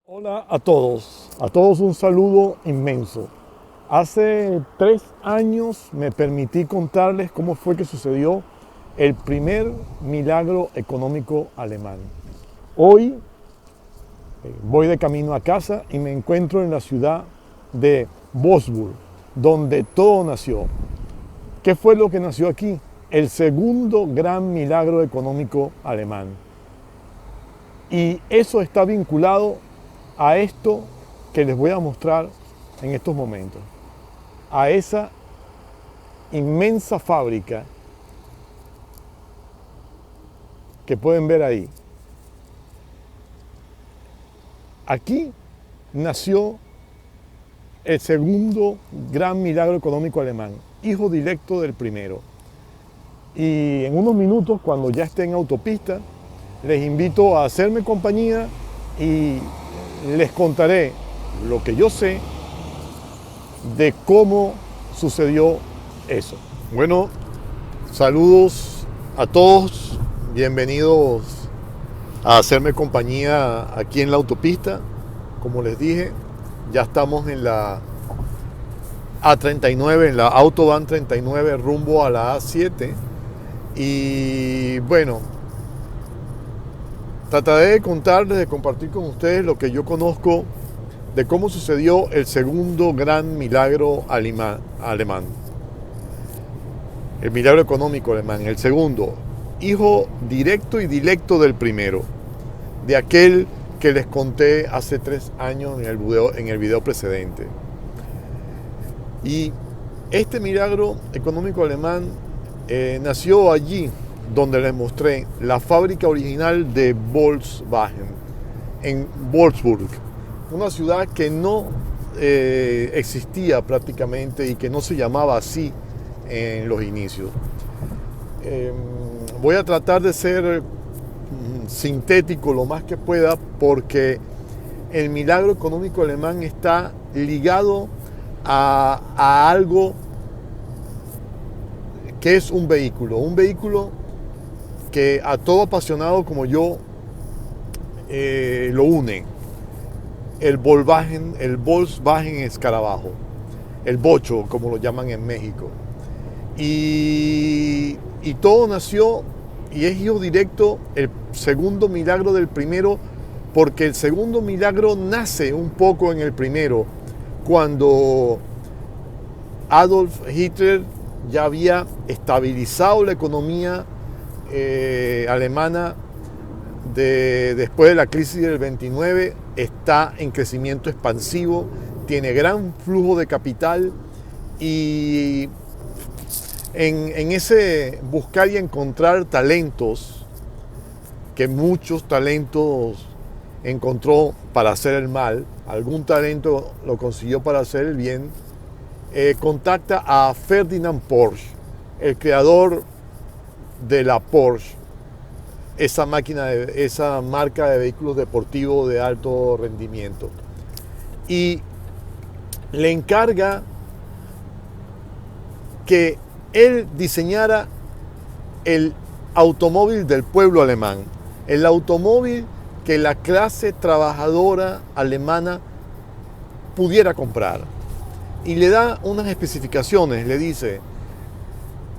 Hola a todos un saludo inmenso. Hace 3 años me permití contarles cómo fue que sucedió el primer milagro económico alemán. Hoy voy de camino a casa y me encuentro en la ciudad de Wolfsburg, donde todo nació. ¿Qué fue lo que nació aquí? El segundo gran milagro económico alemán. Y eso está vinculado a esto que les voy a mostrar en estos momentos, a esa inmensa fábrica que pueden ver ahí. Aquí nació el segundo gran milagro económico alemán, hijo directo del primero. Y en unos minutos, cuando ya esté en autopista, les invito a hacerme compañía y les contaré lo que yo sé de cómo sucedió eso. Bueno, saludos a todos, bienvenidos a hacerme compañía aquí en la autopista. Como les dije, ya estamos en la A39, en la Autobahn 39 rumbo a la A7. Y bueno, trataré de contarles, de compartir con ustedes lo que yo conozco de cómo sucedió el segundo gran milagro alemán. El milagro económico alemán, el segundo, hijo directo y directo del primero, de aquel que les conté hace 3 años en el video precedente. Y este milagro económico alemán nació allí donde les mostré la fábrica original de Volkswagen, en Wolfsburg, una ciudad que no existía prácticamente y que no se llamaba así en los inicios. Voy a tratar de ser sintético lo más que pueda, porque el milagro económico alemán está ligado a algo que es un vehículo que a todo apasionado como yo lo une, el Volkswagen Escarabajo, el bocho como lo llaman en México. Y todo nació y es hijo directo, el segundo milagro del primero, porque el segundo milagro nace un poco en el primero, cuando Adolf Hitler ya había estabilizado la economía alemana después de la crisis del 29, está en crecimiento expansivo, tiene gran flujo de capital y en ese buscar y encontrar talentos, que muchos talentos encontró para hacer el mal, algún talento lo consiguió para hacer el bien, contacta a Ferdinand Porsche, el creador de la Porsche, esa marca de vehículos deportivos de alto rendimiento, y le encarga que él diseñara el automóvil del pueblo alemán, el automóvil que la clase trabajadora alemana pudiera comprar. Y le da unas especificaciones, le dice: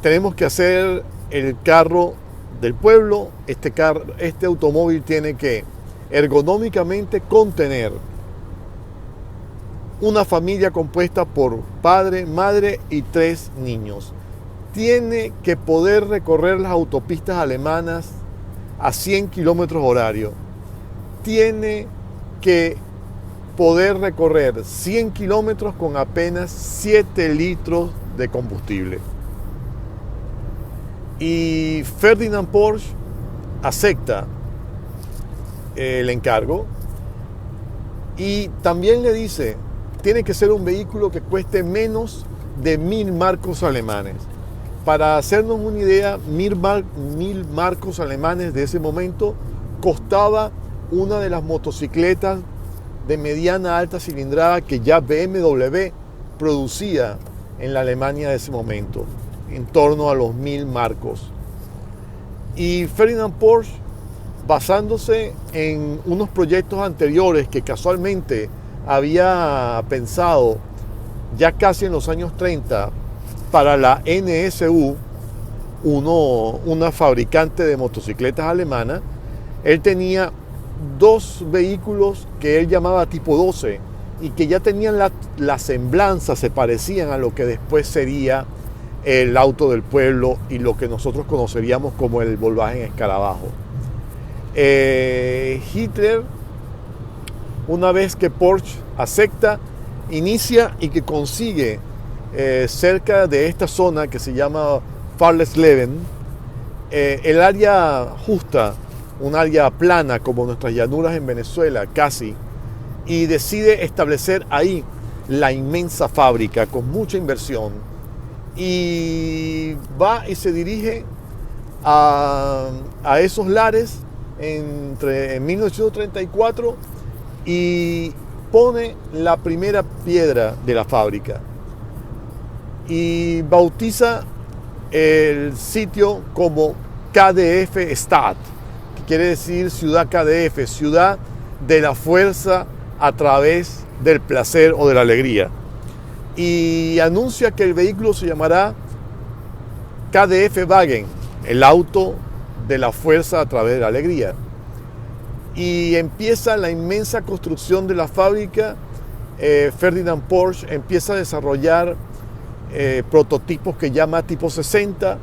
tenemos que hacer el carro del pueblo, este automóvil tiene que ergonómicamente contener una familia compuesta por padre, madre y 3 niños. Tiene que poder recorrer las autopistas alemanas a 100 kilómetros horarios. Tiene que poder recorrer 100 kilómetros con apenas 7 litros de combustible. Y Ferdinand Porsche acepta el encargo y también le dice: tiene que ser un vehículo que cueste menos de 1000 marcos alemanes. Para hacernos una idea, 1000 marcos alemanes de ese momento costaba una de las motocicletas de mediana alta cilindrada que ya BMW producía en la Alemania de ese momento, en torno a los 1000 marcos. Y Ferdinand Porsche basándose en unos proyectos anteriores que casualmente había pensado ya casi en los años 30 para la NSU, una fabricante de motocicletas alemana. Él tenía dos vehículos que él llamaba tipo 12 y que ya tenían la semblanza, se parecían a lo que después sería el auto del pueblo y lo que nosotros conoceríamos como el Volkswagen Escarabajo. Hitler, una vez que Porsche acepta, inicia y que consigue cerca de esta zona que se llama Fahrlesleben, el área justa, un área plana como nuestras llanuras en Venezuela casi, y decide establecer ahí la inmensa fábrica con mucha inversión, y va y se dirige a esos lares en 1934 y pone la primera piedra de la fábrica y bautiza el sitio como KDF Stadt, que quiere decir ciudad KDF, ciudad de la fuerza a través del placer o de la alegría, y anuncia que el vehículo se llamará KDF Wagen, el auto de la fuerza a través de la alegría. Y empieza la inmensa construcción de la fábrica. Ferdinand Porsche empieza a desarrollar prototipos que llama tipo 60,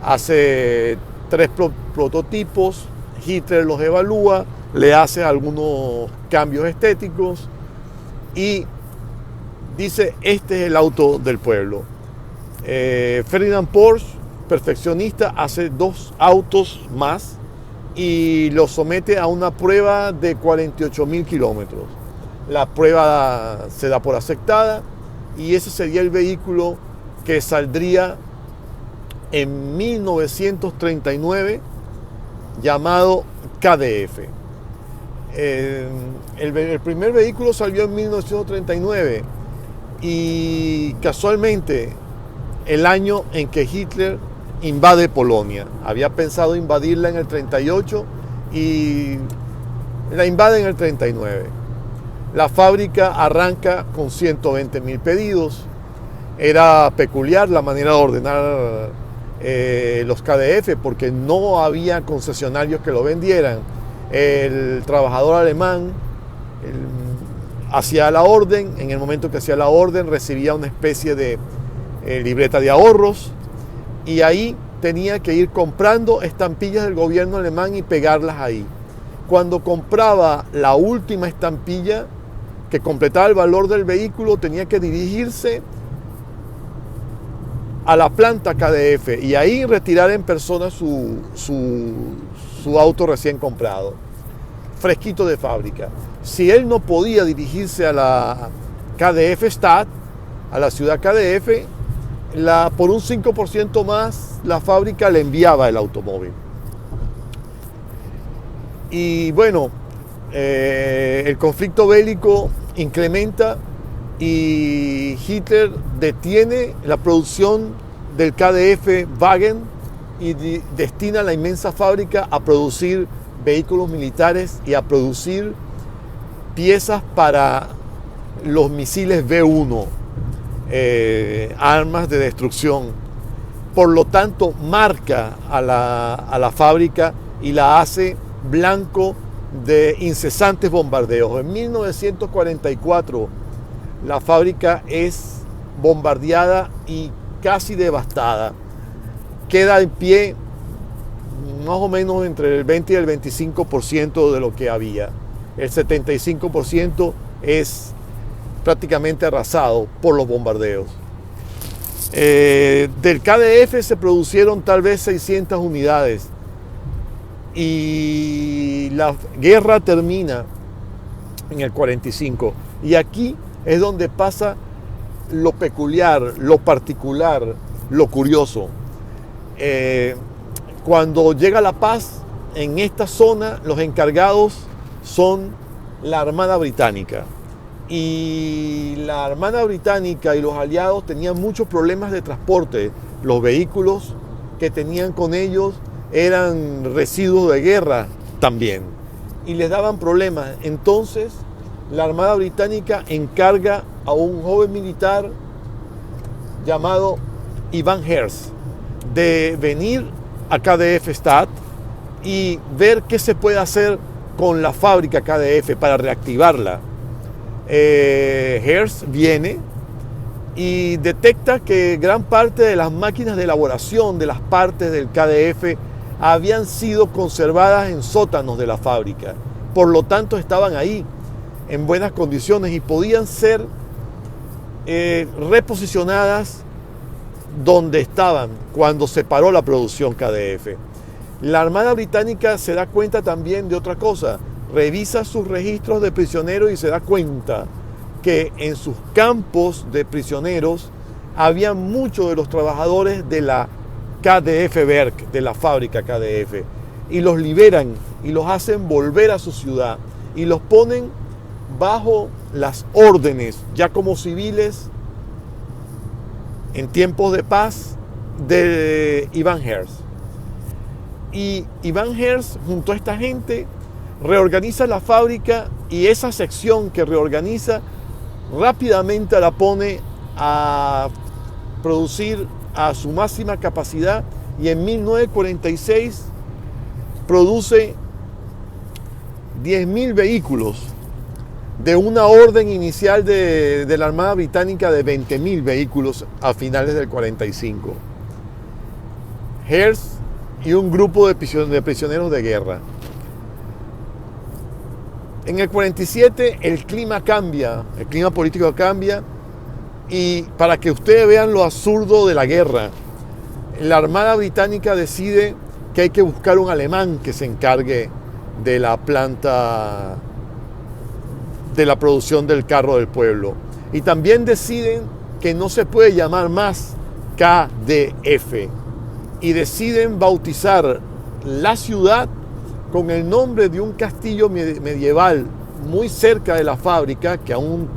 hace 3 prototipos, Hitler los evalúa, le hace algunos cambios estéticos y dice: este es el auto del pueblo. Ferdinand Porsche, perfeccionista, hace 2 autos más y los somete a una prueba de 48.000 kilómetros. La prueba se da por aceptada y ese sería el vehículo que saldría en 1939, llamado KDF. El primer vehículo salió en 1939 y casualmente el año en que Hitler invade Polonia. Había pensado invadirla en el 38 y la invade en el 39. La fábrica arranca con 120.000 pedidos. Era peculiar la manera de ordenar los KDF porque no había concesionarios que lo vendieran. El trabajador alemán hacía la orden. En el momento que hacía la orden recibía una especie de libreta de ahorros y ahí tenía que ir comprando estampillas del gobierno alemán y pegarlas ahí. Cuando compraba la última estampilla que completaba el valor del vehículo, tenía que dirigirse a la planta KDF y ahí retirar en persona su auto recién comprado, fresquito de fábrica. Si él no podía dirigirse a la KDF Stadt, a la ciudad KDF, por un 5% más la fábrica le enviaba el automóvil. Y bueno, el conflicto bélico incrementa y Hitler detiene la producción del KDF Wagen y destina la inmensa fábrica a producir vehículos militares y a producir piezas para los misiles V1, armas de destrucción. Por lo tanto, marca a la fábrica y la hace blanco de incesantes bombardeos. En 1944 la fábrica es bombardeada y casi devastada. Queda en pie más o menos entre el 20 y el 25% de lo que había. El 75% es prácticamente arrasado por los bombardeos. Del KDF se producieron tal vez 600 unidades y la guerra termina en el 45. Y aquí es donde pasa lo peculiar, lo particular, lo curioso. Cuando llega la paz en esta zona, los encargados son la Armada Británica. Y la Armada Británica y los aliados tenían muchos problemas de transporte. Los vehículos que tenían con ellos eran residuos de guerra también. Y les daban problemas. Entonces, la Armada Británica encarga a un joven militar llamado Ivan Hertz de venir a KDF Stad y ver qué se puede hacer con la fábrica KDF para reactivarla. Hertz viene y detecta que gran parte de las máquinas de elaboración de las partes del KDF habían sido conservadas en sótanos de la fábrica. Por lo tanto, estaban ahí en buenas condiciones y podían ser reposicionadas donde estaban cuando se paró la producción KDF. La Armada Británica se da cuenta también de otra cosa. Revisa sus registros de prisioneros y se da cuenta que en sus campos de prisioneros había muchos de los trabajadores de la KDF Werk, de la fábrica KDF, y los liberan y los hacen volver a su ciudad y los ponen bajo las órdenes, ya como civiles, en tiempos de paz, de Ivan Hertz. Y Ivan Hertz, junto a esta gente, reorganiza la fábrica y esa sección que reorganiza rápidamente la pone a producir a su máxima capacidad y en 1946 produce 10.000 vehículos de una orden inicial de la Armada Británica de 20.000 vehículos a finales del 45. Hertz y un grupo de prisioneros de guerra. En el 47 el clima cambia, el clima político cambia, y para que ustedes vean lo absurdo de la guerra, la Armada Británica decide que hay que buscar un alemán que se encargue de la planta de la producción del carro del pueblo. Y también deciden que no se puede llamar más KDF y deciden bautizar la ciudad con el nombre de un castillo medieval muy cerca de la fábrica, que aún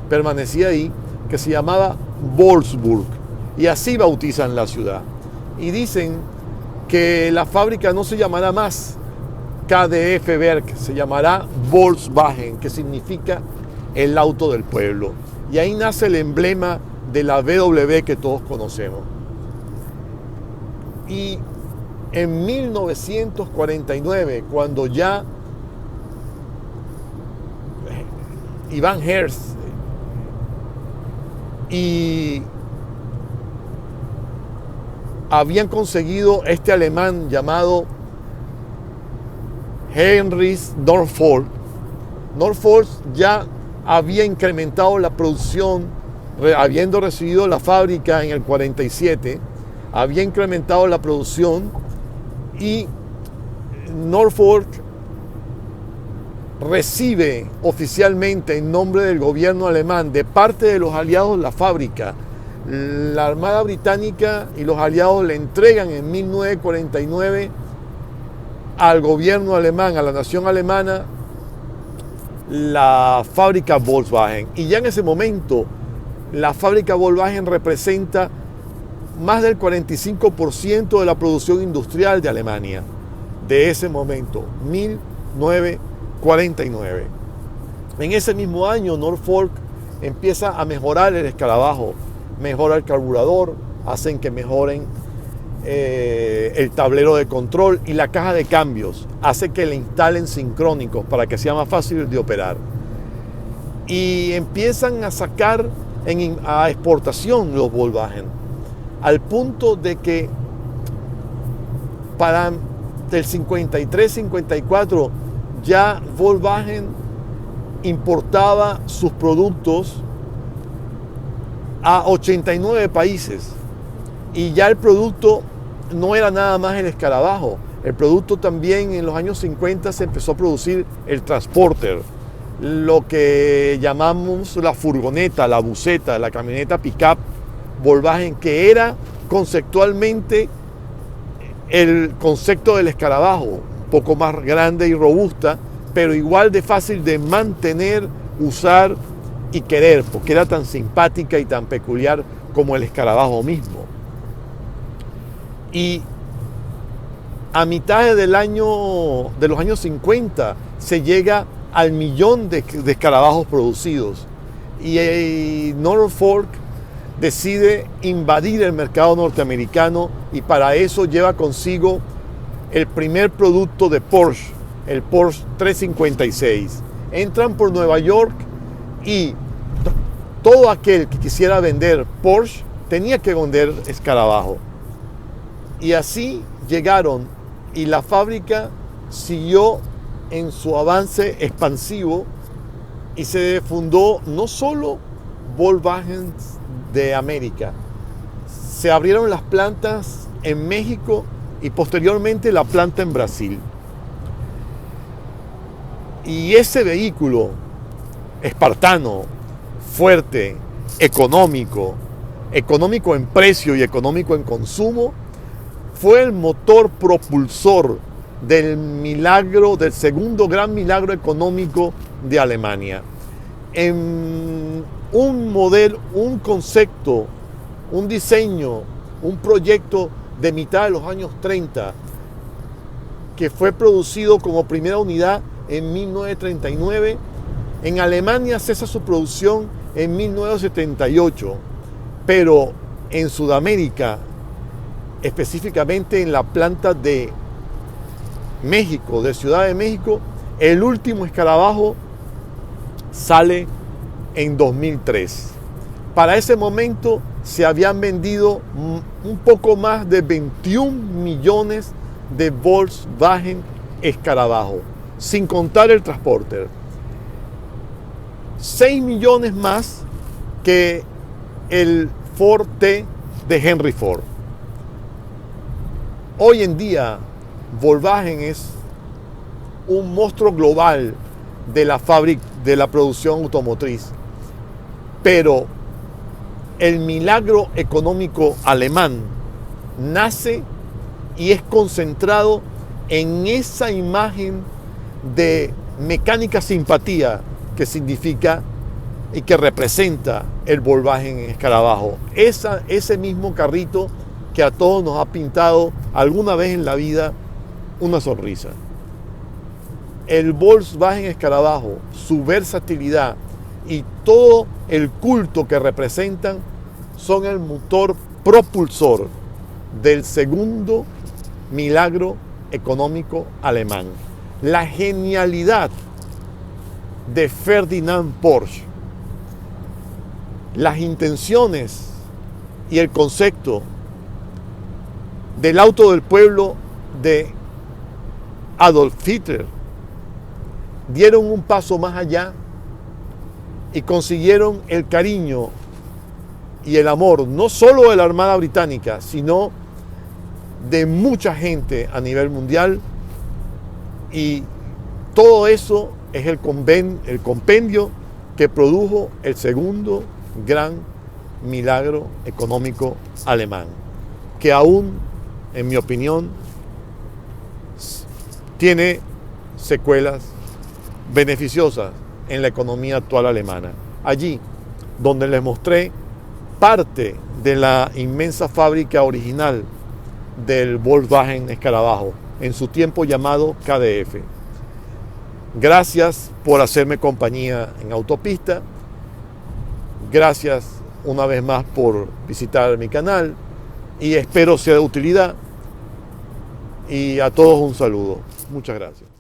permanecía ahí, que se llamaba Wolfsburg, y así bautizan la ciudad. Y dicen que la fábrica no se llamará más KDF Werk, se llamará Volkswagen, que significa el auto del pueblo. Y ahí nace el emblema de la VW que todos conocemos. Y en 1949, cuando ya Ivan Hertz y habían conseguido este alemán llamado Heinrich Norfolk ya había incrementado la producción, habiendo recibido la fábrica en el 47, había incrementado la producción y Norfolk recibe oficialmente en nombre del gobierno alemán de parte de los aliados la fábrica. La Armada Británica y los aliados le entregan en 1949 al gobierno alemán, a la nación alemana, la fábrica Volkswagen. Y ya en ese momento la fábrica Volkswagen representa más del 45% de la producción industrial de Alemania, de ese momento, 1949. En ese mismo año, Norfolk empieza a mejorar el escarabajo, mejora el carburador, hacen que mejoren el tablero de control y la caja de cambios, hace que le instalen sincrónicos para que sea más fácil de operar. Y empiezan a sacar a exportación los Volkswagen, al punto de que para el 53-54 ya Volkswagen importaba sus productos a 89 países y ya el producto no era nada más el escarabajo, el producto también en los años 50 se empezó a producir el Transporter, lo que llamamos la furgoneta, la buseta, la camioneta pick-up Volkswagen, que era conceptualmente el concepto del escarabajo, un poco más grande y robusta, pero igual de fácil de mantener, usar y querer, porque era tan simpática y tan peculiar como el escarabajo mismo. Y A mitad de los años 50 se llega al 1.000.000 de escarabajos producidos y Norfolk decide invadir el mercado norteamericano y para eso lleva consigo el primer producto de Porsche, el Porsche 356. Entran por Nueva York y todo aquel que quisiera vender Porsche tenía que vender escarabajo. Y así llegaron y la fábrica siguió en su avance expansivo y se fundó no solo Volkswagen de América, se abrieron las plantas en México y posteriormente la planta en Brasil. Y ese vehículo espartano, fuerte, económico en precio y económico en consumo, fue el motor propulsor del segundo gran milagro económico de Alemania. En un modelo, un concepto, un diseño, un proyecto de mitad de los años 30 que fue producido como primera unidad en 1939. En Alemania cesa su producción en 1978, pero en Sudamérica, específicamente en la planta de México, de Ciudad de México, el último escarabajo sale en 2003. Para ese momento se habían vendido un poco más de 21 millones de Volkswagen escarabajo, sin contar el transporter. 6 millones más que el Ford T de Henry Ford. Hoy en día, Volkswagen es un monstruo global de la producción automotriz, pero el milagro económico alemán nace y es concentrado en esa imagen de mecánica simpatía que significa y que representa el Volkswagen escarabajo. Ese mismo carrito que a todos nos ha pintado alguna vez en la vida una sonrisa. El Volkswagen escarabajo, su versatilidad y todo el culto que representan son el motor propulsor del segundo milagro económico alemán. La genialidad de Ferdinand Porsche, las intenciones y el concepto del auto del pueblo de Adolf Hitler dieron un paso más allá y consiguieron el cariño y el amor no solo de la Armada Británica, sino de mucha gente a nivel mundial, y todo eso es el compendio que produjo el segundo gran milagro económico alemán, que aún, en mi opinión, tiene secuelas beneficiosas en la economía actual alemana. Allí, donde les mostré parte de la inmensa fábrica original del Volkswagen escarabajo, en su tiempo llamado KDF. Gracias por hacerme compañía en Autopista. Gracias una vez más por visitar mi canal y espero sea de utilidad. Y a todos un saludo. Muchas gracias.